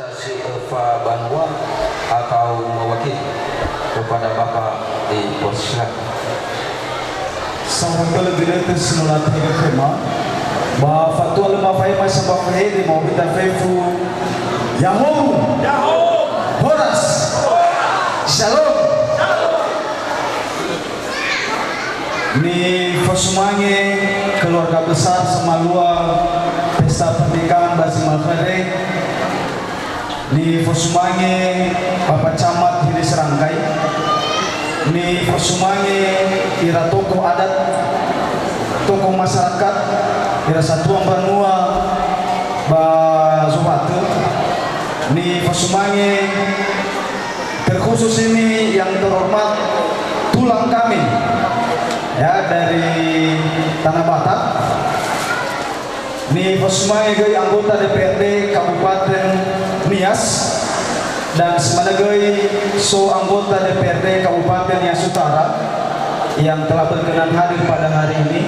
Stasi Eva Banua atau mewakili kepada Bapak di posisikan. Sampai lebih dari semula tiga tema, bahwa fatwa lemah fahimah sebab fahidi mau kita fahimu, Yahoo, Horas, Shalom. Ini Fosumange keluarga besar Semalua pesta pernikahan Basi Malkare. Ni Fosumange Bapak Camat Hiri Serangkai. Ni Fosumange ira tokoh adat, tokoh masyarakat, ira Satuan Banua Ba Zubatu. Ni Fosumange terkhusus ini yang terhormat tulang kami ya dari Tanah Batak. Ni Fosumange anggota DPRD Kabupaten Nias dan sebagai anggota DPRD Kabupaten Nias Utara yang telah berkenan hadir pada hari ini.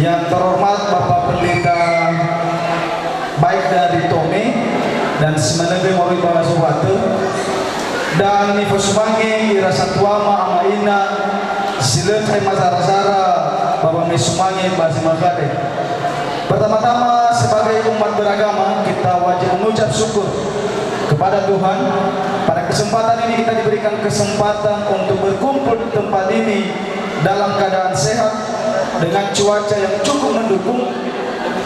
Yang terhormat Bapak Pendeta baik dari Tome dan sebagai Mori Balasubatu dan ni Fosumange ira Satuama Amaina Silet Mazara Bapak Mesumange Basi Malkare. Pertama-tama sebagai umat beragama kita wajib mengucap syukur kepada Tuhan. Pada kesempatan ini kita diberikan kesempatan untuk berkumpul di tempat ini dalam keadaan sehat dengan cuaca yang cukup mendukung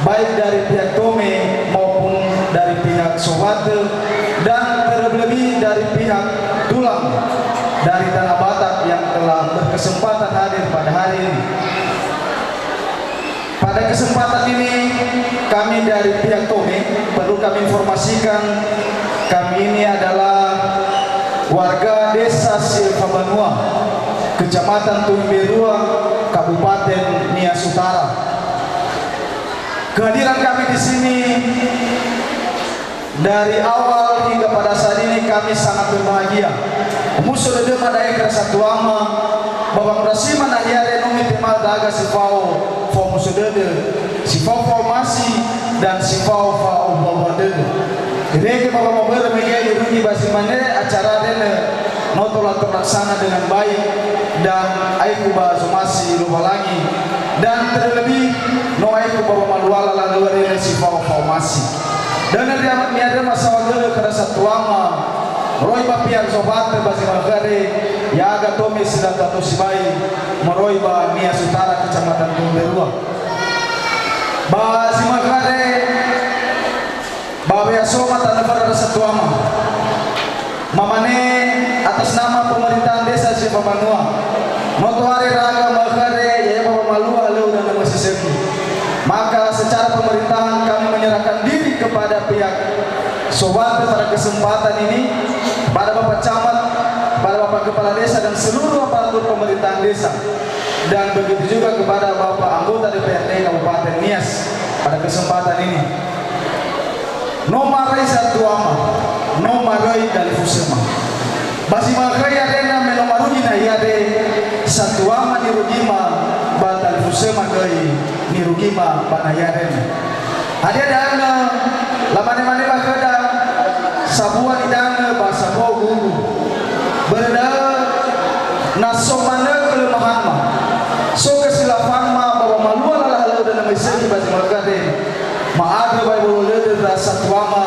baik dari pihak Tome maupun dari pihak Sobate dan terlebih dari pihak Tulang dari Tanah Batak yang telah berkesempatan hadir pada hari ini. Pada kesempatan ini kami dari pihak Tome perlu kami informasikan kami ini adalah warga Desa Silva Banua, Kecamatan Tumberua, Kabupaten Nias Utara. Kehadiran kami di sini dari awal hingga pada saat ini kami sangat berbahagia. Musuh de pada ekra Satuama Bapak Rasima Nahyare Numi Temal Daga Sifau Fau Musuh de Sifau Formasi dan Sifau Fau Babade. Rege Bapak Mober Mege Yuruni Basimane acara dene notola terlaksana dengan baik dan aiku Basumasi Lubalangi dan terlebih no aiku Bapak Maluala lalu dene Sifau Formasi. Dan dari amat niada masalah dulu kerana Satuama Roy Bapian Sobat Basi Malkare ya agak Tome sedang tatu sibai Meroy Ba Nias Utara Kecamatan Tumberua Basi Malkare Babaya Soma Tanah Barat Satuama Mamane atas nama pemerintahan desa Silva Banua Motoari Raga Malkare ya Bapak Malua Leu dan nama Sisemi. Maka secara pemerintahan kami menyerahkan diri kepada pihak Sobat pada kesempatan ini, pada Bapak Camat, pada Bapak Kepala Desa dan seluruh aparatur pemerintahan desa, dan begitu juga kepada Bapak anggota DPRD Kabupaten Nias pada kesempatan ini. Nomarai Satuama, Nomarai dan Fusema. Basi Malkare adena menomaruni na yade Satuama nirugima batal Fusema gai nirugima banayaren. Ada dana lamane-mane bakada sabuan idana bahasa bogu berda nasomana kelemahan ma so kesilafan ma bawa Malua lalu dan mesej Basi Malkare maada bai boleh dari Satuama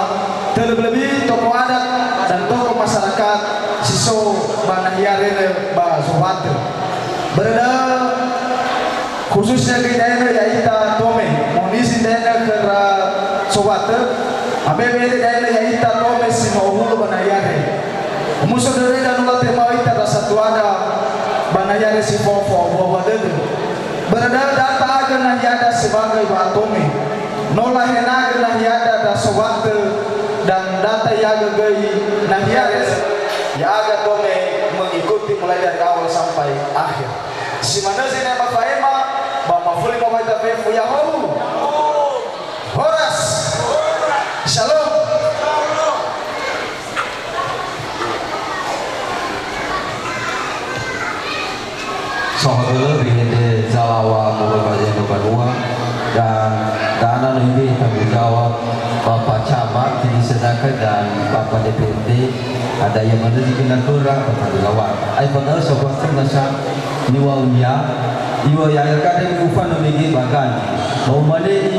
terlebih tokoh adat dan tokoh masyarakat siso banahyare ba Sobat berda khususnya ke daerah yaita Tome munisi daerah ke Sobat abebe daerah yaita Tome sinohulu banayare musuh dari dan ulat tema ita Satuada banayare si fofo bobadede berada data agen nahyada sebagai Tome nola henagen nahyada da Sobat dan data yaga gai nahyare yaga Tome mengikuti mulai dari awal sampai akhir. Si mana sih nama Faema Bapak Fuli mau kita Fefu Yahoo Horas Shalom. Sohor bihinde Zalawa Murabaya Banua dan dana ini tanggung jawab Bapak Camat camat disenakan dan Bapak DPRD ada yang menerima kurang atau lawan. Ai benar sebuah nasa niwa unya iwa yang kadang ufan memiliki bagan. Nomali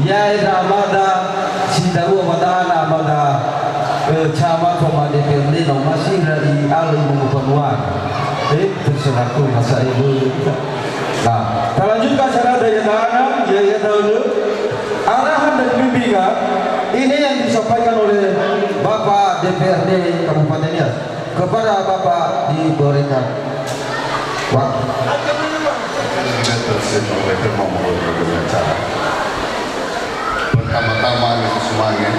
ya amada sindaru amada amada camat Bapak DPRD nomasi dari alim mengupanuan. Terserah tu masa ibu. Nah, kita lanjutkan cara daya tahanan, ya dahulu. Arahan dan bimbingan ini yang disampaikan oleh Bapak DPRD Kabupaten Nias kepada Bapak diberikan waktu. Pertama-tama semuanya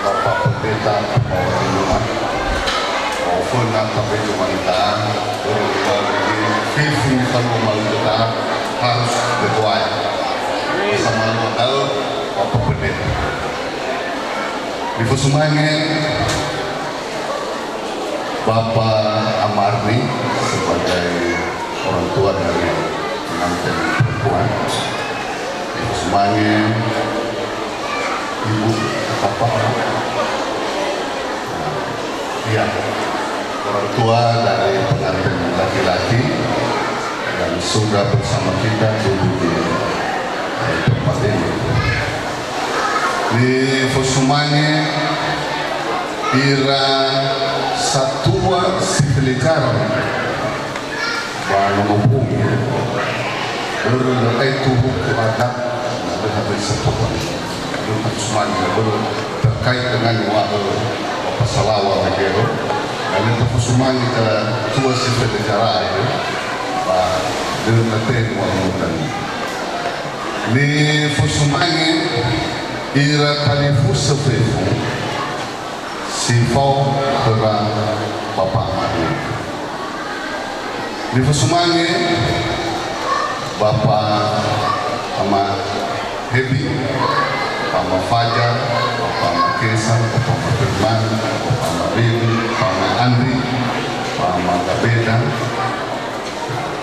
Bapak Pendeta mau rumah maupun sampai kemanitaan visi kalau mau kita harus berdoa bersama modal Bapak Pendeta di semuanya Bapak Amarni sebagai orang tua dari pengantin perempuan di semuanya Ibu Bapak ya orang tua dari pengantin laki-laki yang sudah bersama kita dulu di tempat ini. Di semuanya ira satua sifilicara menghubung itu hukum adat habis setuan untuk semuanya terkait dengan pasalawa negero dan itu semuanya kita tua sifilicara itu dengan nanti wanita ni semuanya ira talifu sepefu sifau terang Bapak Mari di semuanya Bapak sama Hebi sama Fajar sama Kesan sama Firman sama Bibi sama Andri sama Gabeda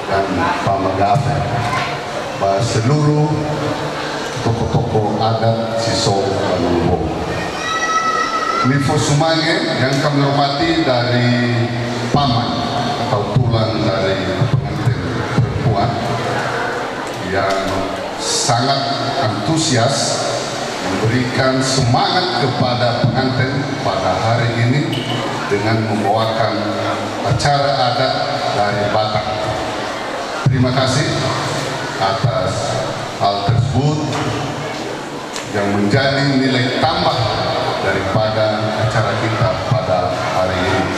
dan sama Gaffer seluruh tokoh-tokoh adat Siso dan Lumbung. Nifo semuanya yang kami hormati dari paman atau tulang dari pengantin perempuan yang sangat antusias memberikan semangat kepada pengantin pada hari ini dengan membawakan acara adat dari Batak. Terima kasih atas hal tersebut yang menjadi nilai tambah daripada acara kita pada hari ini.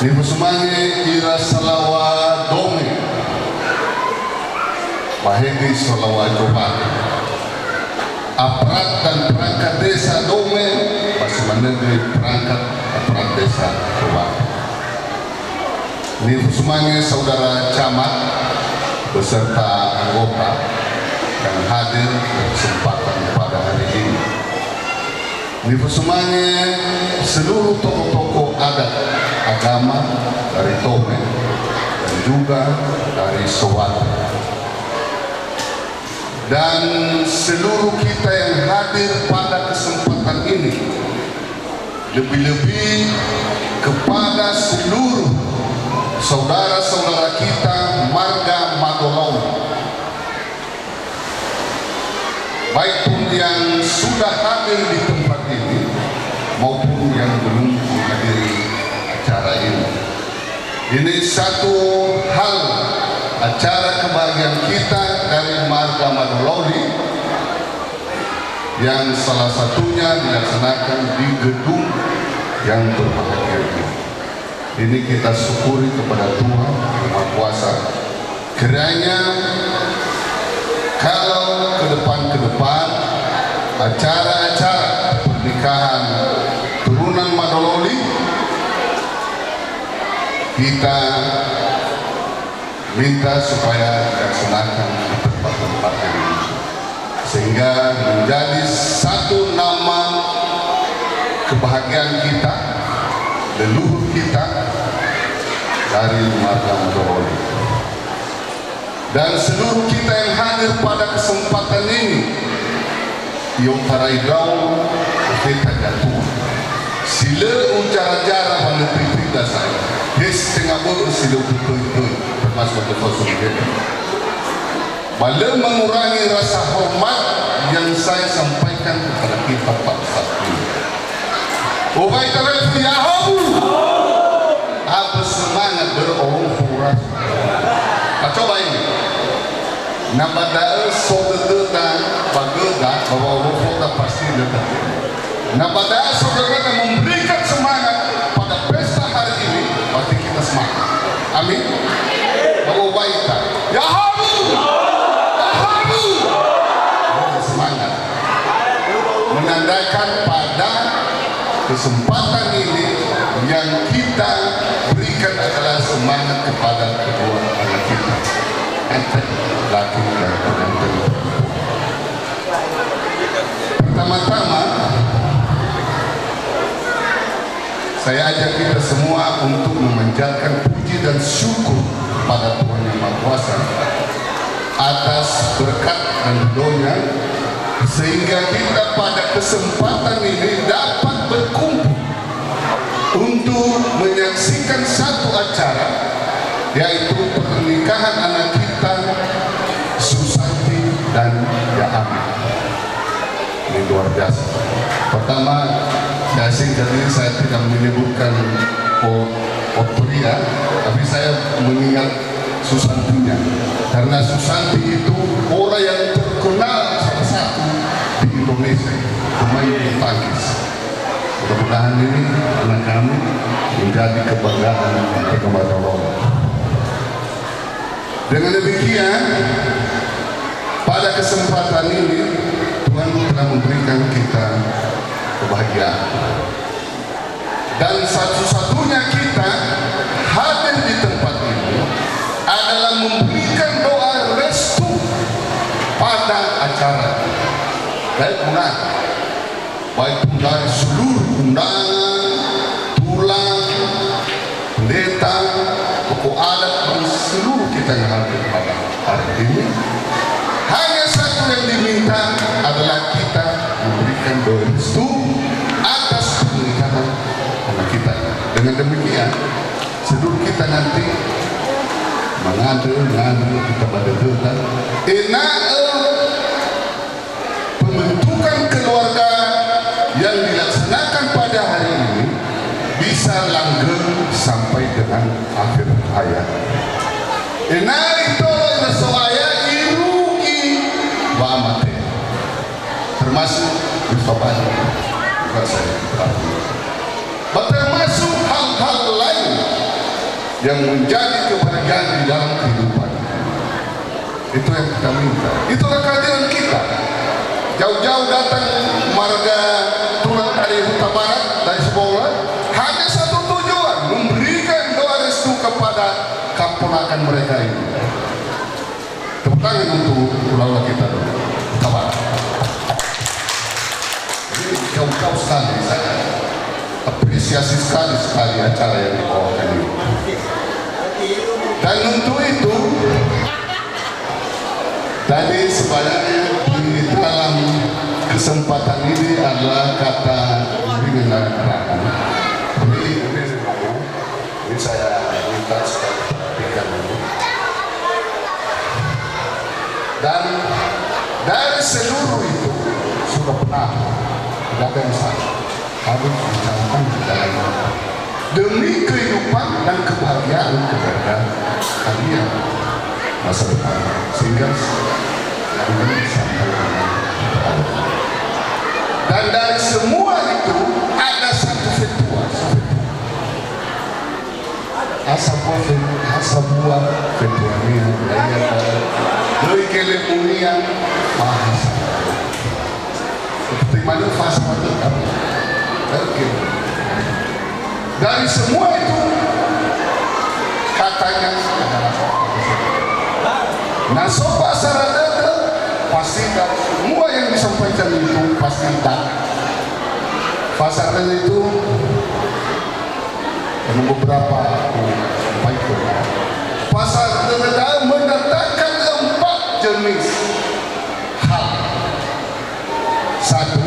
Ibu semuanya ira salawa dome bahegi salawa jobat aparat dan perangkat desa dome masih menegui perangkat aparat desa jobat. Ibu semuanya saudara camat beserta anggota yang hadir kesempatan pada hari ini. Di semuanya seluruh tokoh-tokoh adat agama dari Tome dan juga dari Sowat dan seluruh kita yang hadir pada kesempatan ini, lebih-lebih kepada seluruh saudara-saudara kita marga Madolong, baik pun yang sudah hadir di tempat ini maupun yang belum menghadiri acara ini. Ini satu hal acara kebahagiaan kita dari marga Madololi yang salah satunya dilaksanakan di gedung yang berbahagia ini. Ini kita syukuri kepada Tuhan Yang Maha Kuasa. Kiranya kalau ke depan acara-acara pernikahan turunan Madololi kita minta supaya dilaksanakan di tempat-tempat ini sehingga menjadi satu nama kebahagiaan kita, leluhur kita dari marga Madololi. Dan seluruh kita yang hadir pada kesempatan ini Yung taraigao kita jatuh. Sila ucara-jara pada pribadi saya. Yes, tengah sila betul-betul termasuk betul sendiri. Bala mengurangi rasa hormat yang saya sampaikan kepada kita Pak Satri. Ubai taraf ya habu. Apa semangat berorong huras. Coba ini. Nabada saudara bagoda bahwa orang pasti datang. Nabada saudara memberikan semangat pada pesta hari ini, pasti kita semangat. Amin. Bahwa baik ya habu. Semangat menandakan pada kesempatan ini yang kita berikan adalah semangat kepada kedua anak kita, antara laki dan perempuan. Pertama-tama saya ajak kita semua untuk memanjatkan puji dan syukur pada Tuhan Yang Maha Kuasa atas berkat dan doanya, sehingga kita pada kesempatan ini dapat berkumpul untuk menyaksikan satu acara, yaitu pernikahan anak kita Susanti dan Yaami. Ini luar biasa. Pertama, saya singkat ini saya tidak menyebutkan Otria, tapi saya mengingat Susantinya, karena Susanti itu orang yang terkenal salah satu di Indonesia, pemain bulu tangkis. Mudah-mudahan ini anak kami menjadi kebanggaan kepada Allah. Dengan demikian, pada kesempatan ini Tuhan telah memberikan kita kebahagiaan, dan satu-satunya kita hadir di tempat ini adalah memberikan doa restu pada acara. Baik dari seluruh undangan, tulang, pendeta, tokoh adat, dan seluruh kita yang hadir pada hari ini. Hanya satu yang diminta adalah kita memberikan doa restu atas pernikahan anak kita. Dengan demikian, seluruh kita nanti mengadu kita pada Tuhan. Pembentukan keluarga yang dilaksanakan pada hari ini bisa langgeng sampai dengan akhir hayat. Itu soaya iruki wa mate, termasuk bersobat bukan saya, termasuk hal-hal lain yang menjadi kebahagiaan di dalam kehidupan. Itu yang kita minta. Itulah kehadiran kita. Jauh-jauh datang marga Tulang dari Huta Barat, dari sekolah, hanya satu tujuan, memberikan doa restu kepada kamponakan mereka ini. Tepuk tangan untuk ulama kita Huta Barat. Ini jauh-jauh sekali, saya apresiasi sekali acara yang dibawakan ini. Dan untuk itu tadi sebenarnya di dalam kesempatan ini adalah kata mengenalkan. Ini saya minta supaya diperhatikan dulu. Dan dari seluruh itu sudah pernah ada yang salah harus dicangkan di dalam demi kehidupan dan kebahagiaan kepada kalian masa depan, sehingga kalian sampai dan dari semua itu ada satu fatwa asal buah fatwa ini dari kelemunian bahasa seperti mana fasa oke. Dari semua itu katanya nah sobat sarada pasti semua yang disampaikan itu pasti tak pasarnya itu beberapa sampaikan pasarnya mendatangkan 4 jenis hal. satu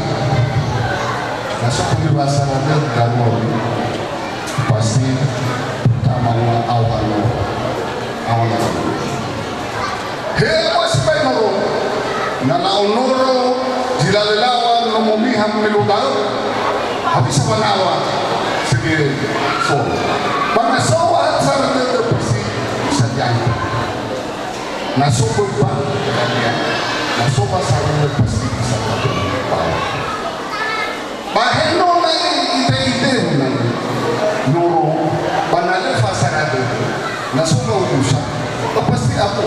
masuk pembebasan dan mau pasti pertama awal hewa sebenarnya nana onoro jilalelawan nomomiham meludal habis manawa segi so mana soal sarana terpesi saja nasuko pa nasuko sarana terpesi saja baheno na ide nuro banale fasarado nasuko usa pasti apa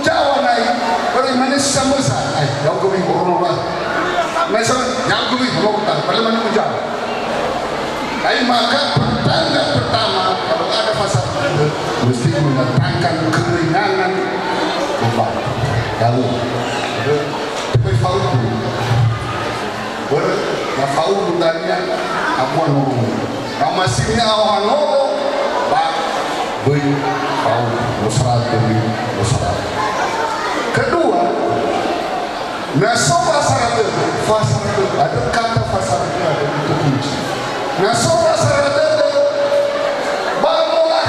Jawa naik, kalau mana sama sah, jauh kami orang orang, macam jauh kami orang, kalau mana Jawa. Tapi maka pertanda pertama kalau ada fasa mesti mendatangkan keringanan beban. Kalau berfaulu, berfaulu darinya aku nuru, kamasihnya awal nuru, bah berfaulu, musyarat. Kedua, nasoba sarada fasarada ada kata fasarada ada itu kunci. Nasoba sarada bangunlah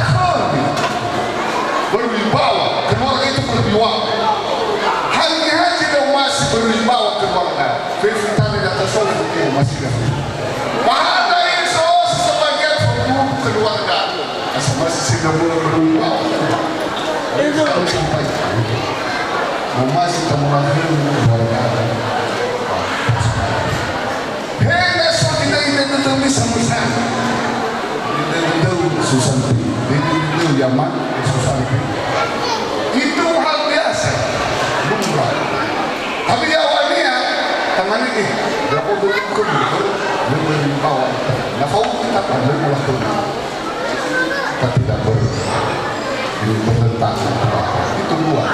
berwibawa keluarga itu berwibawa. Haji dan masih berwibawa keluarga. Firman di atas soal itu masih ada. Bahada itu sebagian hukum keluarga masih sudah mulai berwibawa. Itu sampai masih temukan keluarga. Hei, so kita itu bisa itu susah itu zaman susah itu hal biasa lumrah. Tapi awalnya tangan ini berapa bentuk lebih bawah. Nafau kita kan lebih waktu kita tidak bertentang itu luar.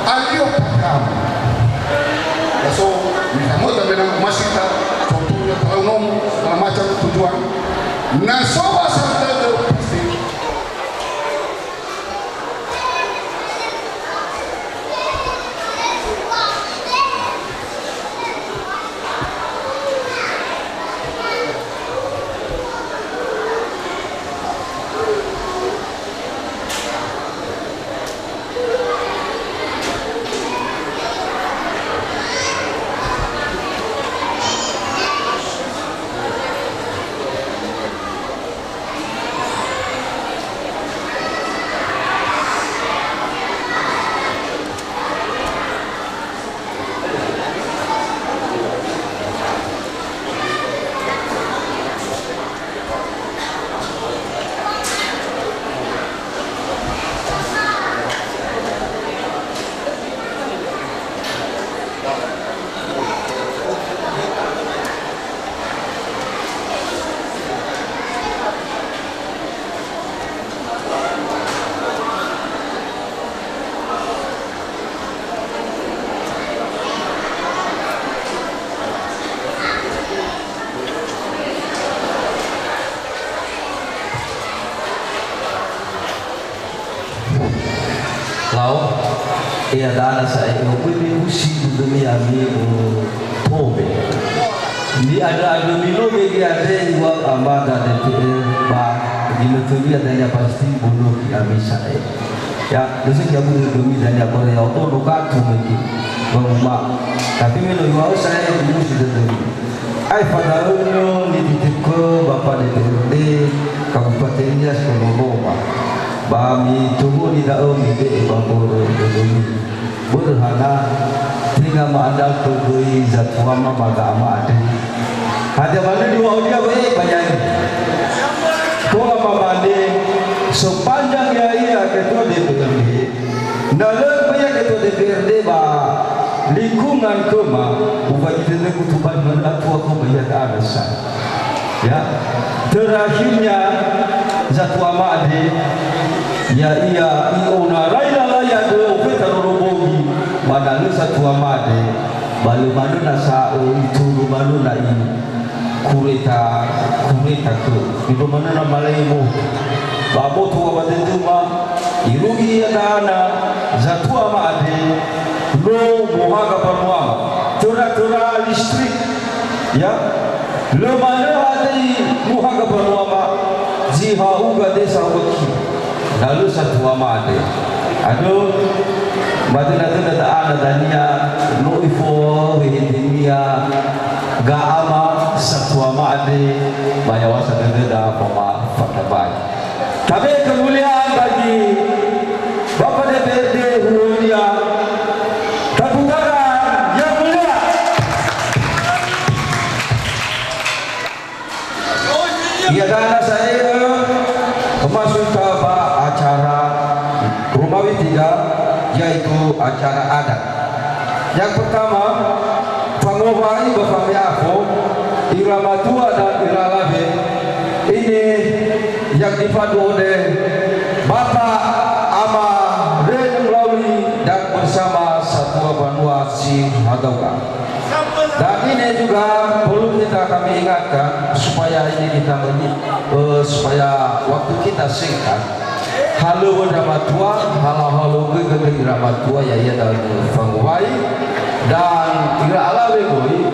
Alio kamu, so kamu tapi nak masih tak contohnya kalau segala macam tujuan, nasoba serta pasti. Lau, ia dana saya ini usi demi ami tobe. Ni ada milo bagi ada iwak amada dan ba gila tubi adanya pasti bunuh ami saya. Ya, dosa kamu demi dan ya boleh auto luka tu lagi. Bangma, tapi milo iwak saya dulu sudah demi. Ai pada uno ni ditiko bapa DPRD Kabupaten Nias Kolomba. Bami tubuh di dalam ide bangor demi berhana tinggal mengandal kegoi zatwama bagama ada. Ada mana dua dia banyak. Kau apa banding sepanjang ya ketua DPRD, dalam banyak ketua DPRD lingkungan kema bukan kita kutuban menatua kau banyak alasan. Ya, terakhirnya zatwama ada. Ya iya iona raila ya do petarorobogi badalu satu amade balu manu nasa itu manu nai kureta ke itu mana na malaimu bamoto wa badenduma irugi adana zatua maade lo mohaga pamuama tura listrik ya lo mana ade mohaga pamuama jiha uga desa waki lalu satua maade ado badana tanda ana dania no ifo hindimia gaama satua maade bayawasa tanda pama fatabai. Kami kemuliaan bagi Bapak DPRD Huria Kabupaten yang mulia. Ya dan saya masuk ke acara Romawi 3 yaitu acara adat. Yang pertama pengobati Bapak Miako irama tua dan irama labe ini yang dipadu oleh Bapak Ama Renung Lauli dan bersama Satua Banua Si Hadauka. Dan ini juga perlu kami ingatkan supaya ini kita supaya waktu kita singkat. Halu Ramatua, halu gegeri Ramatua ya ia dalam pengwai dan ira alawe goi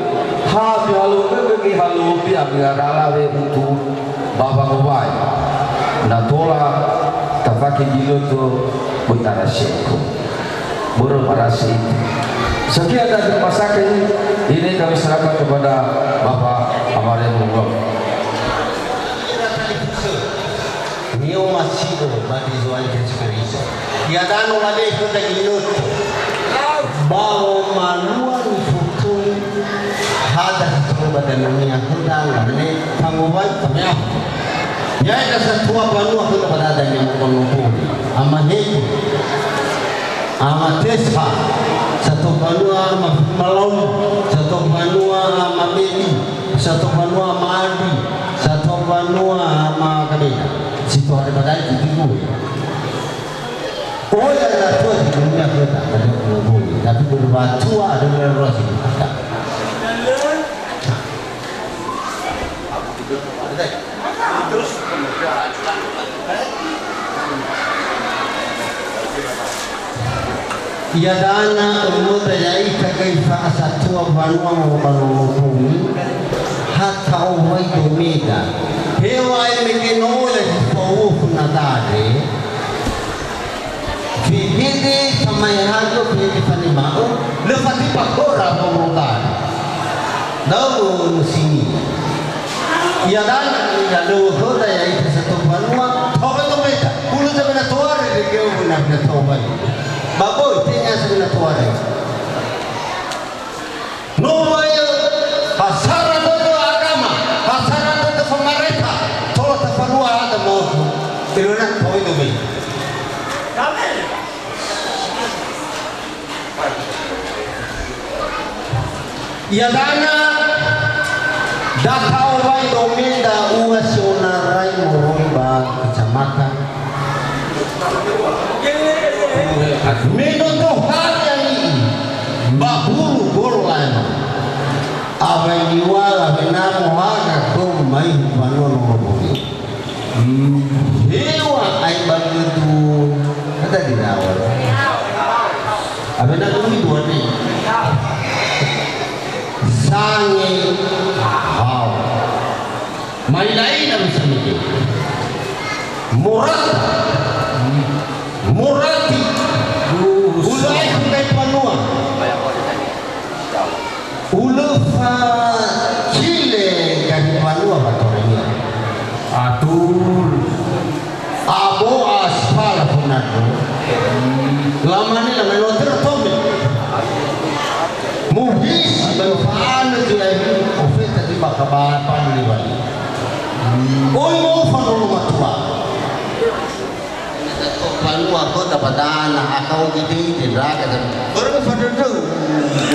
halu gegeri halu pia ira alawe untuk Bapak Ngowai natola tafaki giloto butara syekhu burung marasi. Sekian dari masakan ini kami serahkan kepada Bapak Amarin Munggol. Nio masido bagi zuan keceriso. Ya dano lade kota giloto. Bawo maluan futu hada itu badannya hudang ne pangobai kamya. Ya ida satua banua kuda pada yang menunggu amane amatesa satu banua malon satu banua mabeli satu banua madi satu banua makabena situ ada pada itu oh ya ada tua di dunia kita ada menunggu tapi berbatu ada merosi kita ya dana umur dari kaifa asatua banua mabalumi hatta uwai domega hewa imekenole fawuf nadare fihidi kama yahado fihidi fanimao lefati pakora pemungkar dawu nusini ya dana ila dawu kota ya itu satu banua toba domega bulu sabena tuare legeu na toba baboy tinya sabena tuare no wayo pasara dodo agama pasara dodo pemerintah tolo tafarua ada mau tiluna toy domega ya dana dakau wai domenda uasiona rai moromba kecamatan minuto hanya ini baburu gorlan awai diwala benamo haga kom mai banon robogi hewa ai bagudu kata dinawal abena dumi duane sange hao mai lain na bisa mikir murati ulai hundai panua ulufa chile kan panua batornya atur abo aspal punado lamani la meloter tome muhis berfaan jadi ofeta di bakaban panliwali oi mo fano matua panua kota padana akau gidi tidak kata baru pada tu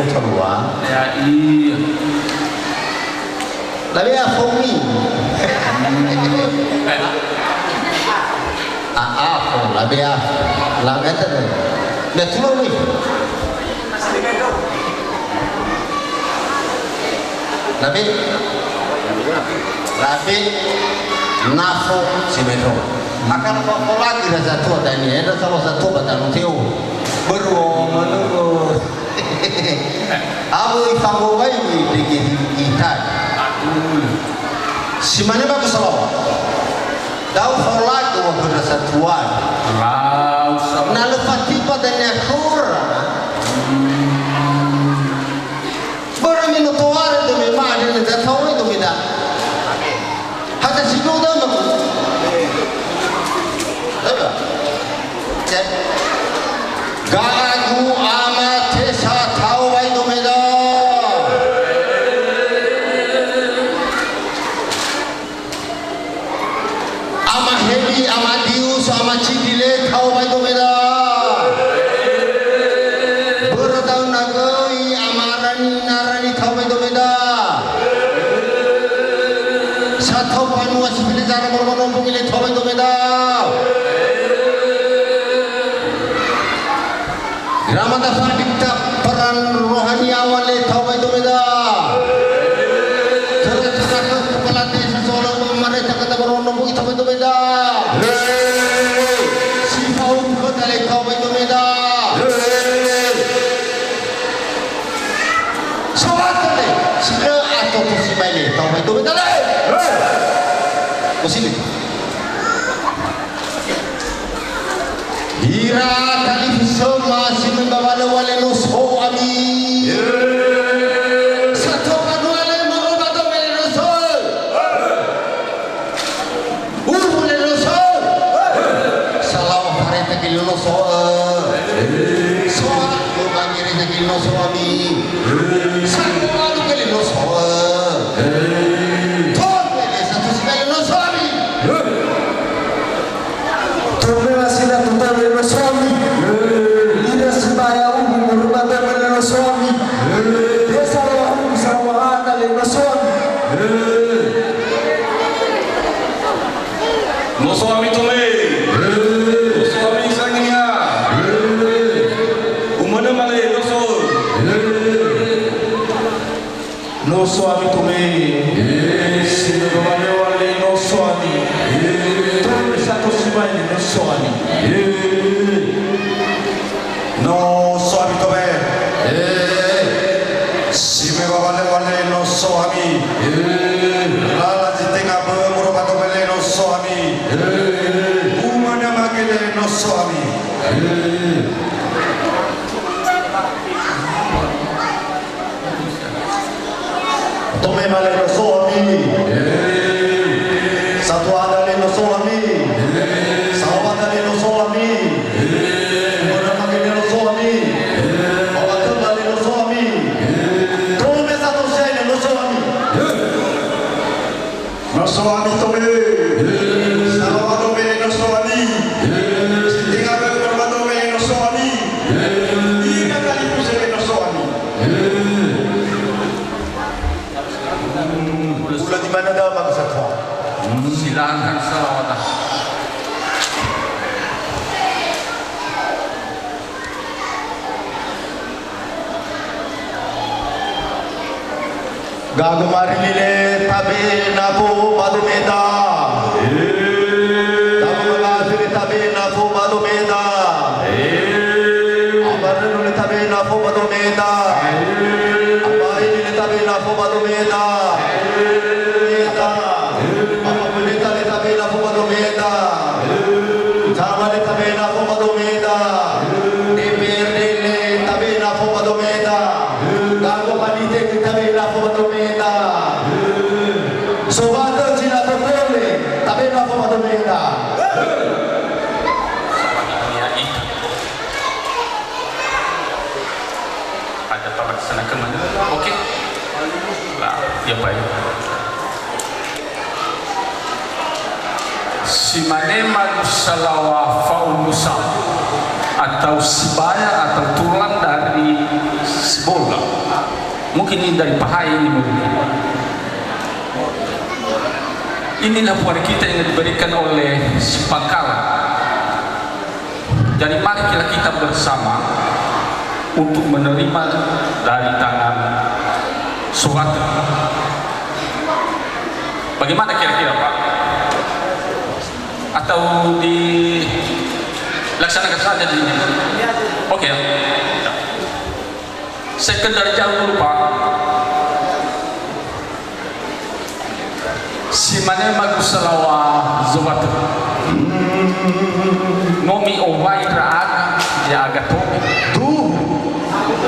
keluar ya iya tapi apa ni apa lebih apa langit tu dah turun ni lebih nafo simetro akan apa lagi rasa tua tadi ada sama satu batang teo baru menurut abu ifango bayi di kita si mana bagus salawat tahu lagi waktu rasa tua nah lepas tiba dan yakura baru minum tuar itu memang ada yang tahu itu beda hanya si muda mak gagu amat desa tahu itu beda ama hebi ama dius ama cikile tahu itu beda bertahun nagai amarani narani tahu itu beda satu panua sebeli cara bermonompong ini tahu itu beda Ramada Fardikta peran rohani awalnya tahu itu beda terus kepala desa seorang pemerintah kata bermonompong itu beda si Paul kota tahu itu beda sobat tadi sila atau kursi baile tahu itu beda Muslim Hira kali semua si membawa wale nuso ami satu kaduale merubah wale nuso wale nuso salam parete kilo nuso soal bangire kilo nuso ami satu kali kilo nuso Swami tume sino wale wale no swami tume satu simani no swami no swami tume sime wale wale no swami lala jitenga bermuru pato bele no swami umana magele no swami Tome male no swami satu ada no swami sawat ada no swami mana pakai no swami awat ada no swami tome satu saya no swami tome sawat tome no swami tinggal berapa tome no swami tiga kali pusing no swami Ulah di mana dah bangsa kau? Silakan salawat. Gago mari lile tabe nabu madu meda. Gago mari tabe nabu madu meda. Amar lile tabe nabu madu meda. Abai lile tabe nabu madu meda. Ada terlaksana kemana? Oke. Lah, ya baik. Si manema salawa faulusa atau sibaya atau tulang dari bola. Mungkin ini dari paha ini mungkin. Inilah buat kita yang diberikan oleh si Pangkalan. Jadi mari kita bersama untuk menerima dari tangan surat. Bagaimana kira-kira Pak? atau dilaksanakan saja di sini? Oke. Sekedar jauh dulu Pak. Si mana bagus selawa zubat. Nomi owai raaga ya agak tuh.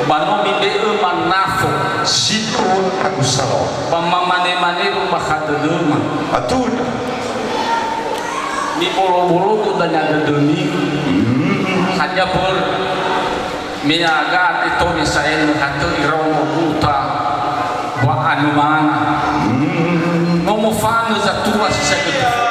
Banomi be manafo Situ aku salah. pamamane-mane rumah kadedema. Atud. Di bolo-bolo tuh dan ada demi hanya ber miaga itu misalnya hatu irau buta wa anumana ngomo fanu za tua sisa gitu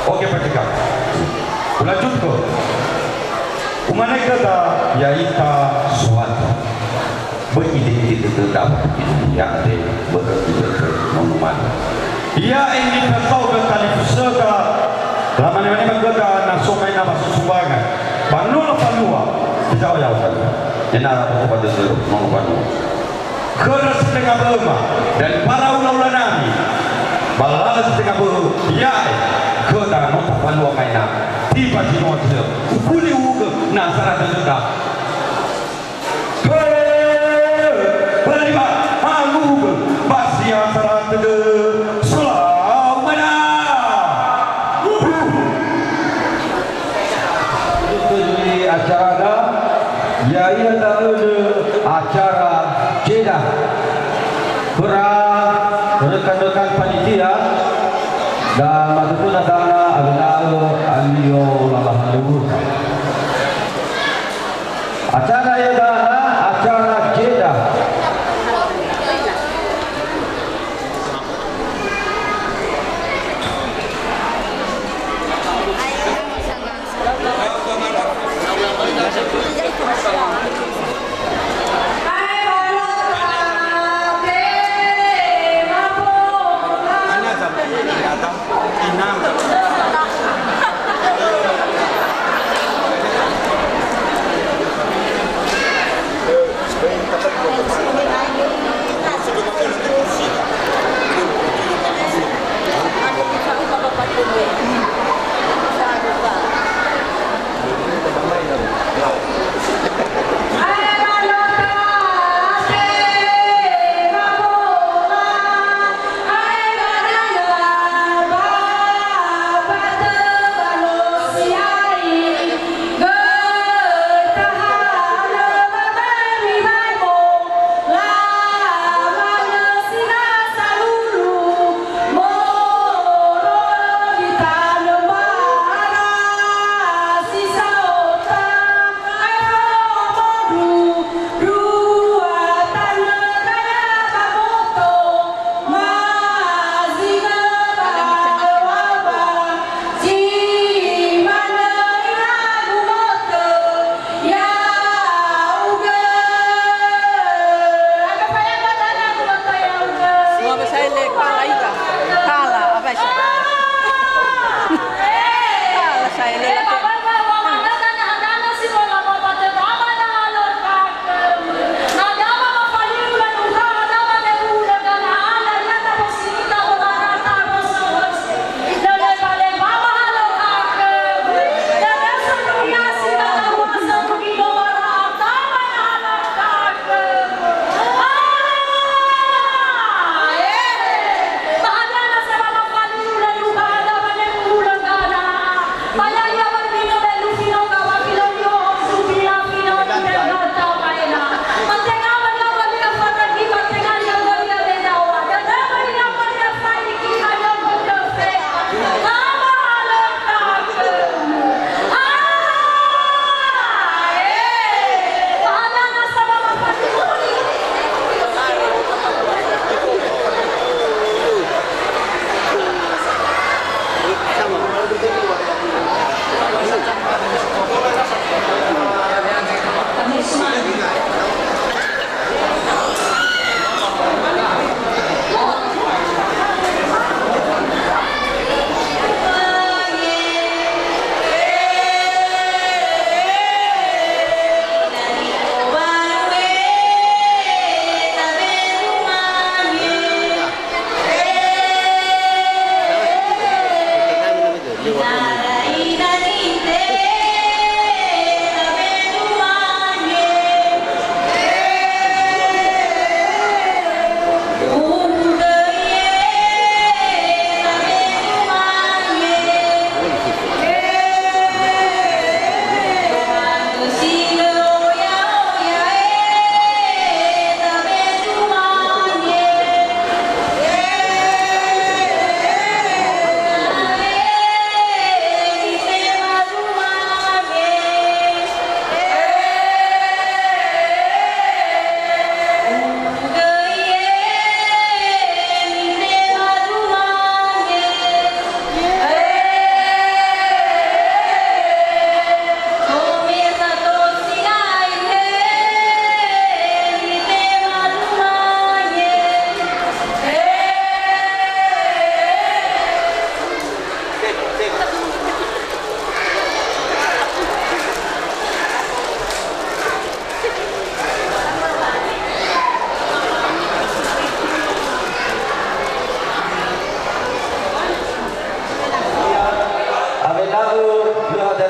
Oke perhatikan. Lanjut ke Umane kata yaita suatu beridentitas terdapat yang ada bermonumen. Ia ingin tahu tentang pusaka lama ni berkata nak somai nama sumbangan. Banul panua dijauh jauh saja. Jenara aku pada seluruh monumen. Kerana setengah berma dan para ulah-ulah nami balala setengah berma ia kerana nota panua mainan tiba di nota ukuli uga nasara terjuta berlima aluga basi asara tege sulau mana itu di acara ya ia ada acara jedah berang rekan-rekan panitia dan matutun adana agenalo alio lalahalu acara ya dana acara jedah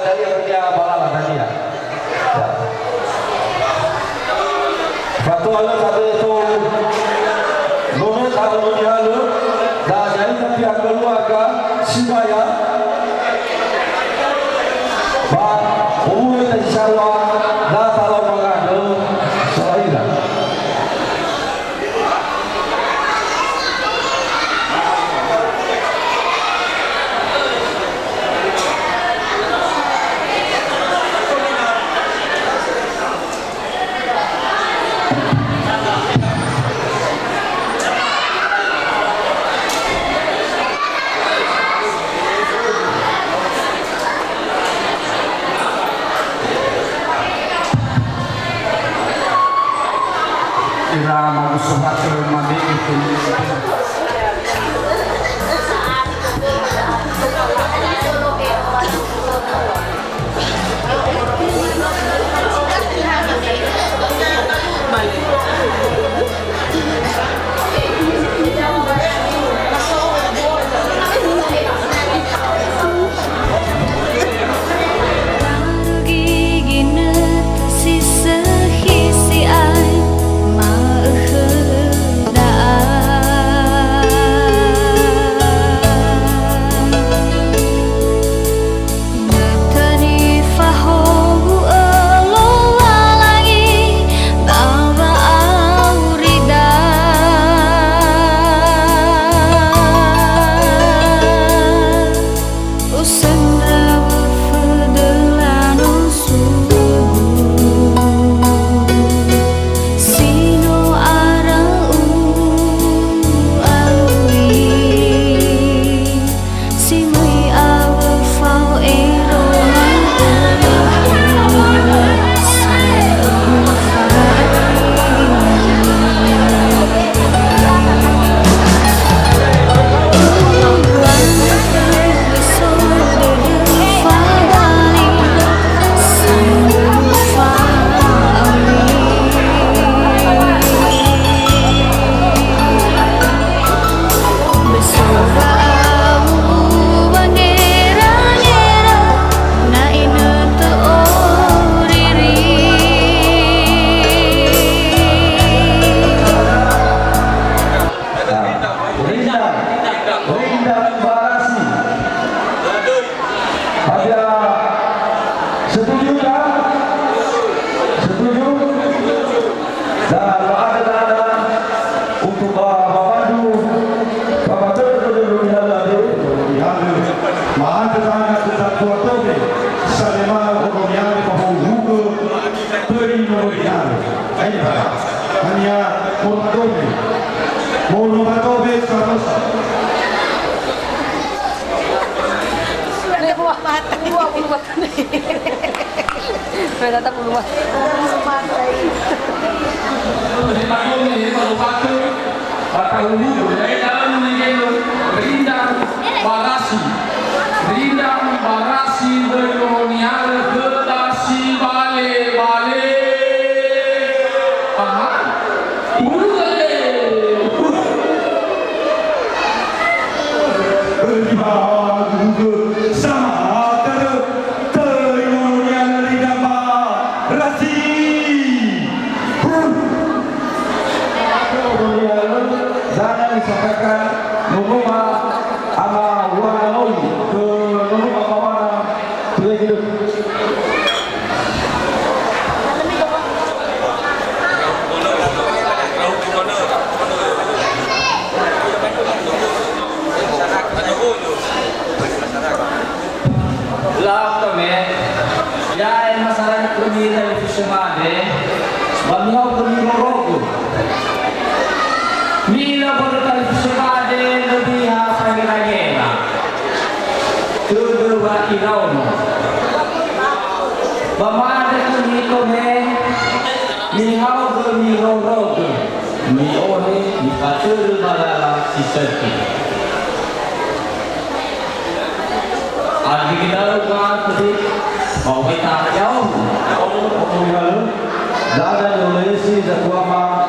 tadi dia balala tadi ya. Satu hal satu itu nomor kalau dia lu dah jadi pihak keluarga Sibaya bah umum itu insyaallah dah kalau mengadu soalnya irama usahatul mandi itu Pwede tayo puluhan. Rindang barasi kolonial kedasi bale bale. Paham? Jangan disampaikan nomor ama waraloi ke nomor kawana sudah hidup. Lato me, ya el masalah ini dari Fusemade, bamiau berlirorogu. Mila berkali Fusemade lebih hafagera-gera. Tudo wakilauno. Bamade kuniko me, mihau berlirorogu. Mi ohe, mi patur malala sisaki. Adi kita lupa tadi mau kita jauh, Dada Indonesia zakuama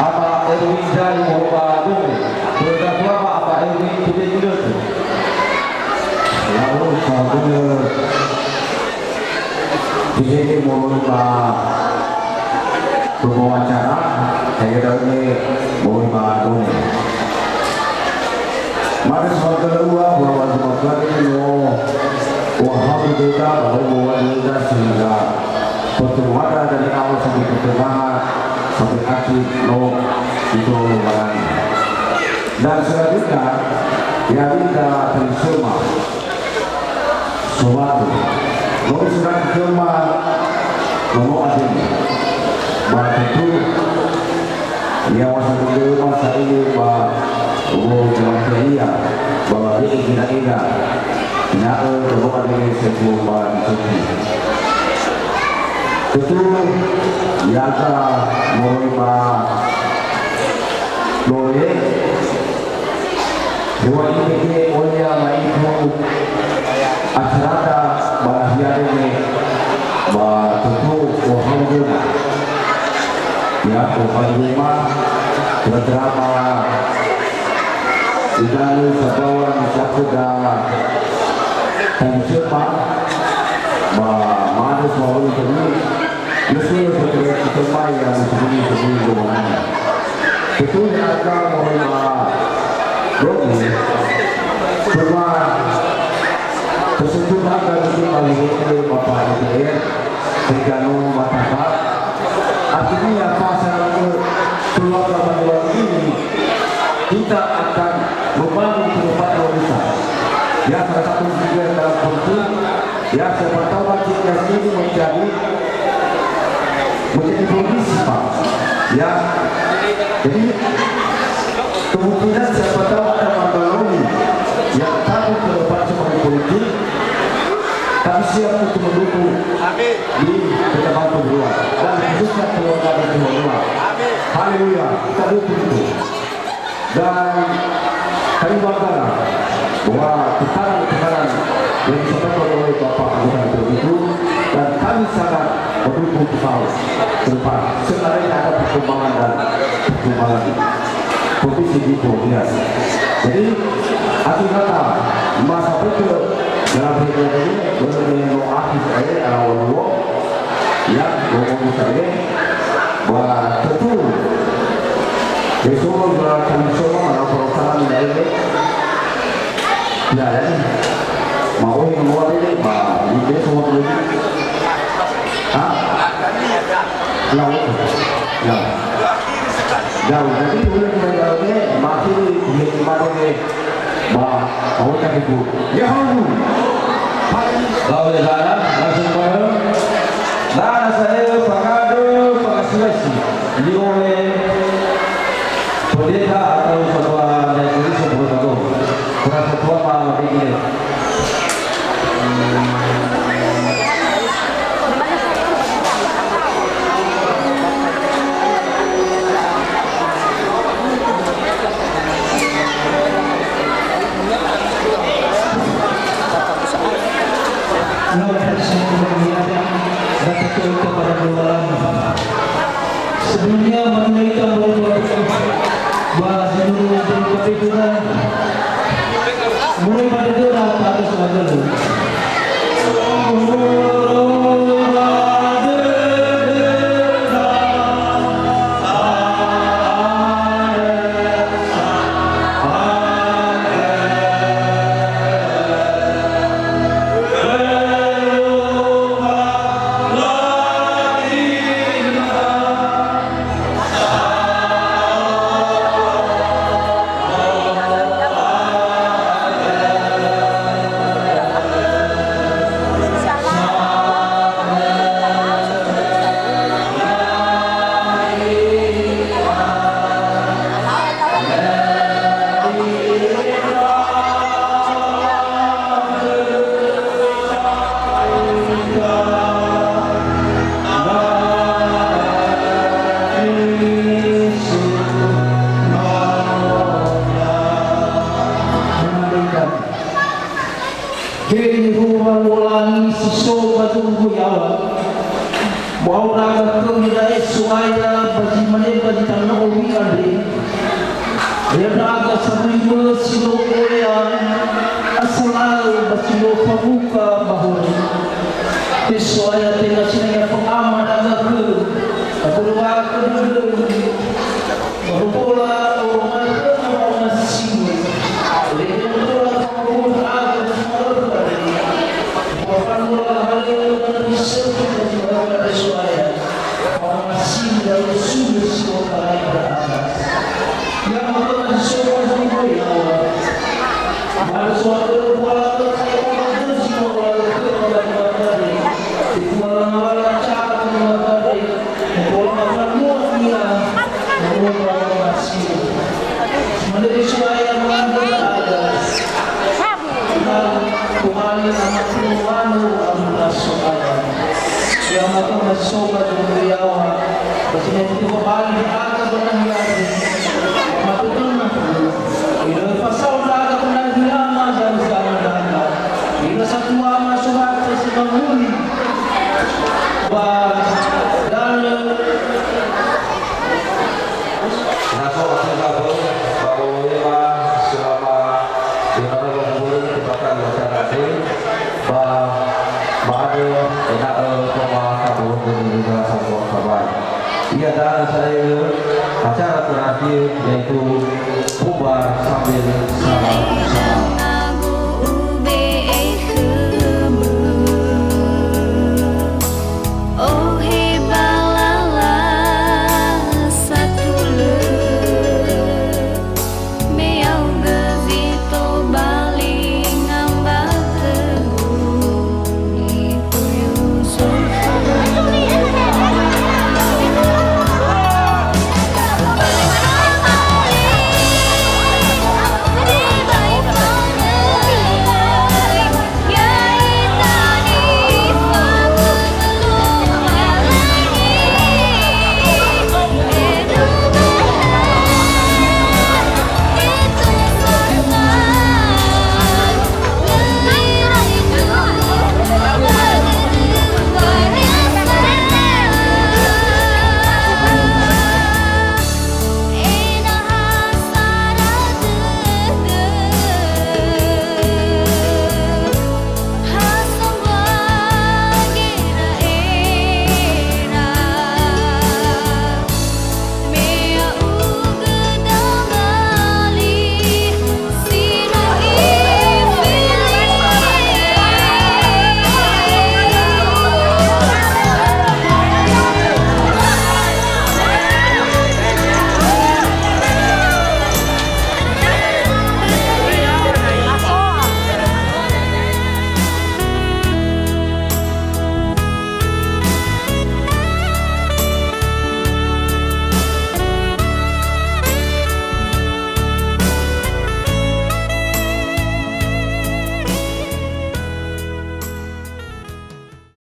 apa Erwin dari Mobagu, berzakuama apa Erwin tidak hidup. Lalu kalau di sini mau acara saya ini mau bangun. Mari semua kedua bahwa semua ini wahai kita bahwa kita sehingga pertemuan dari awal sampai pertengahan sampai akhir itu barang. Dan selanjutnya ya kita terima suatu kalau sudah terima mau ada bahwa itu ya masa ini bahwa ini kira-kira bahwa ini sebuah itu yaga moima loye dewa ini oleh maiku acara bahaya ini bah tentu ohangul ya ohangulma drama idanu sabawan sakuda tanjuma mana soal ini justru seperti itu yang sebelum gimana itu yang akan Romi cuma kesetujuan dari paling ini Bapak DPR tergantung masyarakat artinya pasal keluarga bantuan ini kita akan membangun kehidupan Indonesia ya salah satu juga dalam politik ya siapa tahu kita ini menjadi polisi Pak ya jadi kemungkinan siapa tahu ada Romi yang takut ke depan sebagai politik tapi siap untuk mendukung di pertemuan kedua dan khususnya keluarga kedua. Haleluya, kita dukung itu dan kami bangga bahwa tekanan yang disampaikan oleh Bapak anggota itu dan kami sangat mendukung kau ke depan sebenarnya ada perkembangan dan perkembangan posisi di Korea. Jadi arti kata masa itu dalam hidup ini benar-benar aktif saya awal yang ngomong saya bahwa tentu besok kami semua ada perusahaan dari ya mau yang mau ini bah ini semua dulu laut ya jauh jadi boleh masih di mana bah mau cari bu ya Lalu sana langsung bareng. Nah saya pagado pagasiwasi di oleh pendeta atau fatwa dari Indonesia berlaku. Kurang fatwa malah begini. Sebelumnya menunaikan bahas dulu dari kepikiran mulai pada gerak ke atas wajah Kini rumah ulangi siswa tunggu yawan mau raga kemudai suaya bagi mana bagi tanah ubi ade ya raga sabima silo koyan asal bagi lo pamuka bahuri suaya tengah so majuyawa basina itu bali aga benahiari matutuna ilo pasau daga benahiama dan daga ilo satua masuhat sekamuli ba dan Nako akan kabur bahwa Eva selama di mana berbulan kebakan masyarakat bahwa enak koma kabur dengan juga sambung kabar. Ia dan saya acara terakhir yaitu bubar sambil salam.